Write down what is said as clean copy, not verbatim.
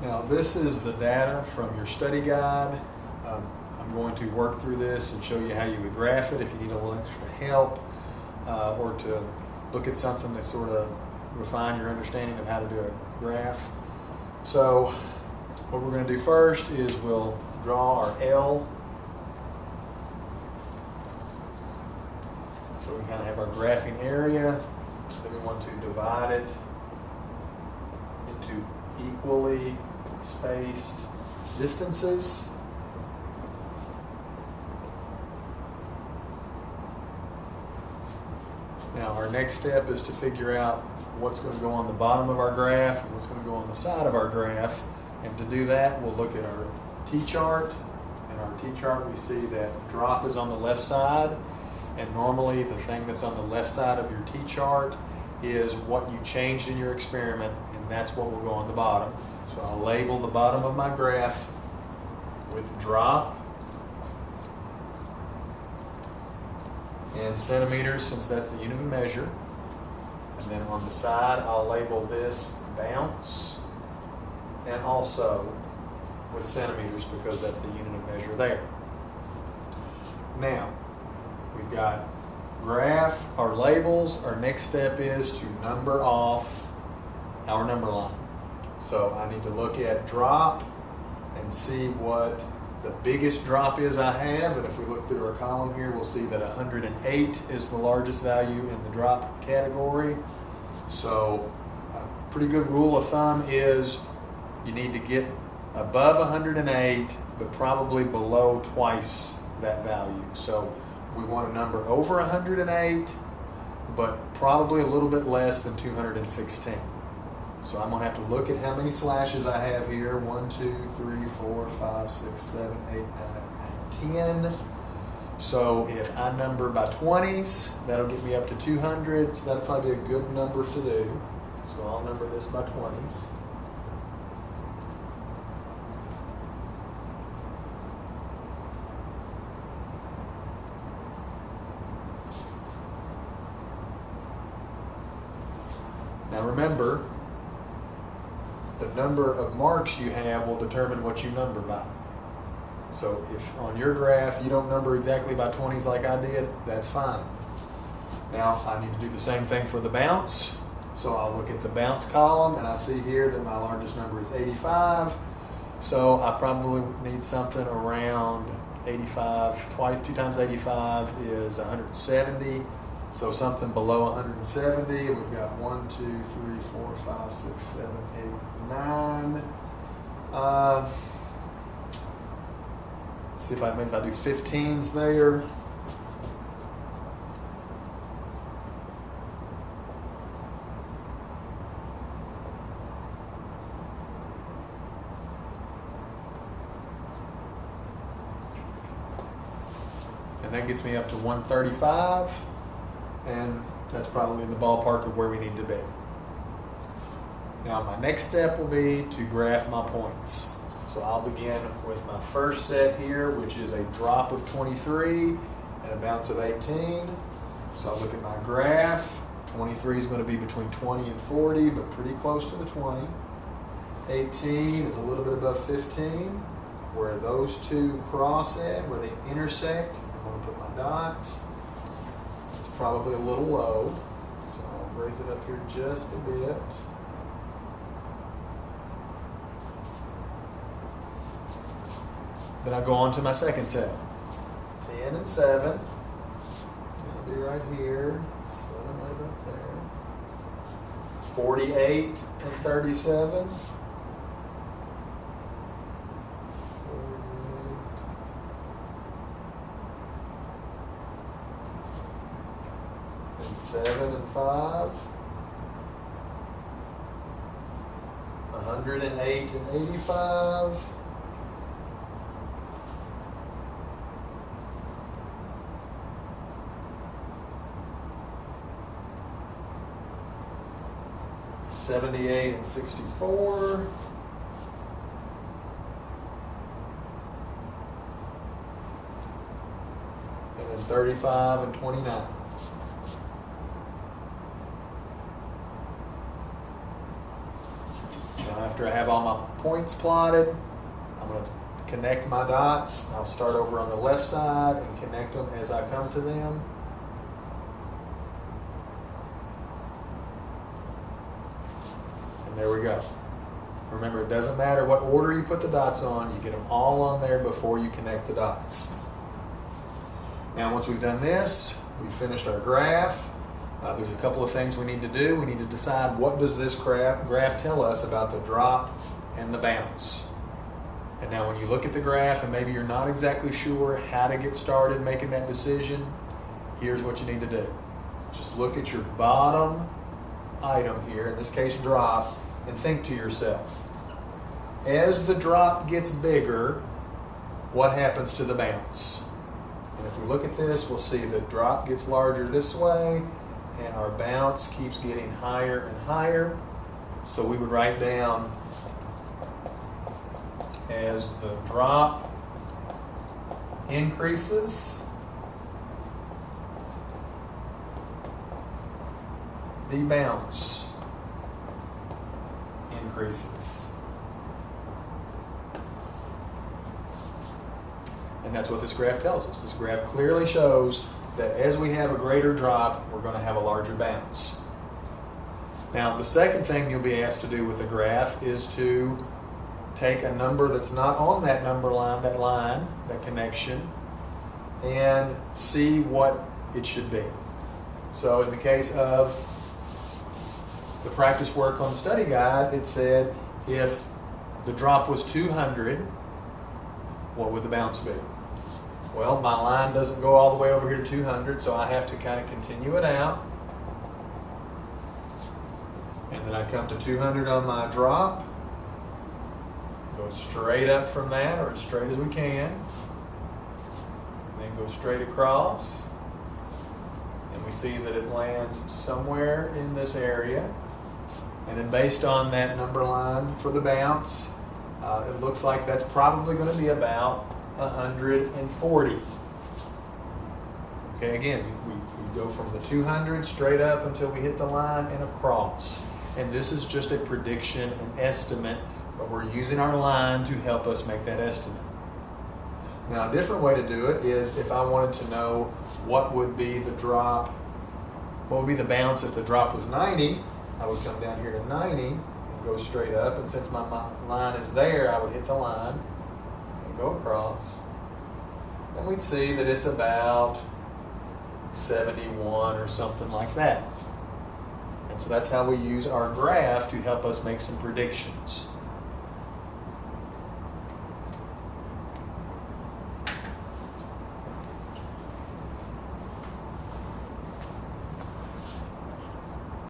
Now this is the data from your study guide. I'm going to work through this and show you how you would graph it if you need a little extra help or to look at something that sort of refine your understanding of how to do a graph. So what we're going to do first is we'll draw our L. So we kind of have our graphing area. Then we want to divide it into equally spaced distances. Now our next step is to figure out what's going to go on the bottom of our graph and what's going to go on the side of our graph. And to do that, we'll look at our T-chart. In our T-chart, we see that drop is on the left side. And normally the thing that's on the left side of your T-chart is what you changed in your experiment, and that's what will go on the bottom. So I'll label the bottom of my graph with drop in centimeters, since that's the unit of measure. And then on the side, I'll label this bounce, and also with centimeters because that's the unit of measure there. Now, we've got graph, our labels. Our next step is to number off our number line. So I need to look at drop and see what the biggest drop is I have. And if we look through our column here, we'll see that 108 is the largest value in the drop category. So a pretty good rule of thumb is you need to get above 108, but probably below twice that value. So we want a number over 108, but probably a little bit less than 216. So I'm going to have to look at how many slashes I have here. 1, 2, 3, 4, 5, 6, 7, 8, 9, 10. So if I number by 20s, that'll get me up to 200. So that'll probably be a good number to do. So I'll number this by 20s. Now remember, the number of marks you have will determine what you number by. So if on your graph you don't number exactly by 20s like I did, that's fine. Now I need to do the same thing for the bounce. So I'll look at the bounce column and I see here that my largest number is 85. So I probably need something around 85, 2 times 85 is 170. So something below 170, we've got 1, 2, 3, 4, 5, 6, 7, 8, 9. Let's see if I do 15s there. And that gets me up to 135. And that's probably in the ballpark of where we need to be. Now my next step will be to graph my points. So I'll begin with my first set here, which is a drop of 23 and a bounce of 18. So I'll look at my graph. 23 is going to be between 20 and 40, but pretty close to the 20. 18 is a little bit above 15. Where those two cross at, where they intersect, I'm going to put my dot. Probably a little low, so I'll raise it up here just a bit. Then I go on to my second set. 10 and 7. 10 will be right here. 7 right about there. 48 and 37. 7 and 5, 108 and 85, 78 and 64, and then 35 and 29. after I have all my points plotted, I'm going to connect my dots. I'll start over on the left side and connect them as I come to them. And there we go. Remember, it doesn't matter what order you put the dots on, you get them all on there before you connect the dots. Now once we've done this, we've finished our graph. There's a couple of things we need to do. We need to decide, what does this graph tell us about the drop and the bounce. And now when you look at the graph and maybe you're not exactly sure how to get started making that decision, here's what you need to do. Just look at your bottom item here, in this case drop, and think to yourself, as the drop gets bigger, what happens to the bounce? And if we look at this, we'll see the drop gets larger this way, and our bounce keeps getting higher and higher. So we would write down, as the drop increases, the bounce increases. And that's what this graph tells us. This graph clearly shows that as we have a greater drop, we're going to have a larger bounce. Now, the second thing you'll be asked to do with the graph is to take a number that's not on that number line, that connection, and see what it should be. So in the case of the practice work on the study guide, it said if the drop was 200, what would the bounce be? Well, my line doesn't go all the way over here to 200, so I have to kind of continue it out. And then I come to 200 on my drop, go straight up from that, or as straight as we can, and then go straight across. And we see that it lands somewhere in this area. And then based on that number line for the bounce, it looks like that's probably going to be about 140. Okay, again, we go from the 200 straight up until we hit the line and across. And this is just a prediction, an estimate, but we're using our line to help us make that estimate. Now, a different way to do it is if I wanted to know what would be the drop, what would be the bounce if the drop was 90, I would come down here to 90 and go straight up, and since my line is there, I would hit the line and go across. And we'd see that it's about 71 or something like that. And so that's how we use our graph to help us make some predictions.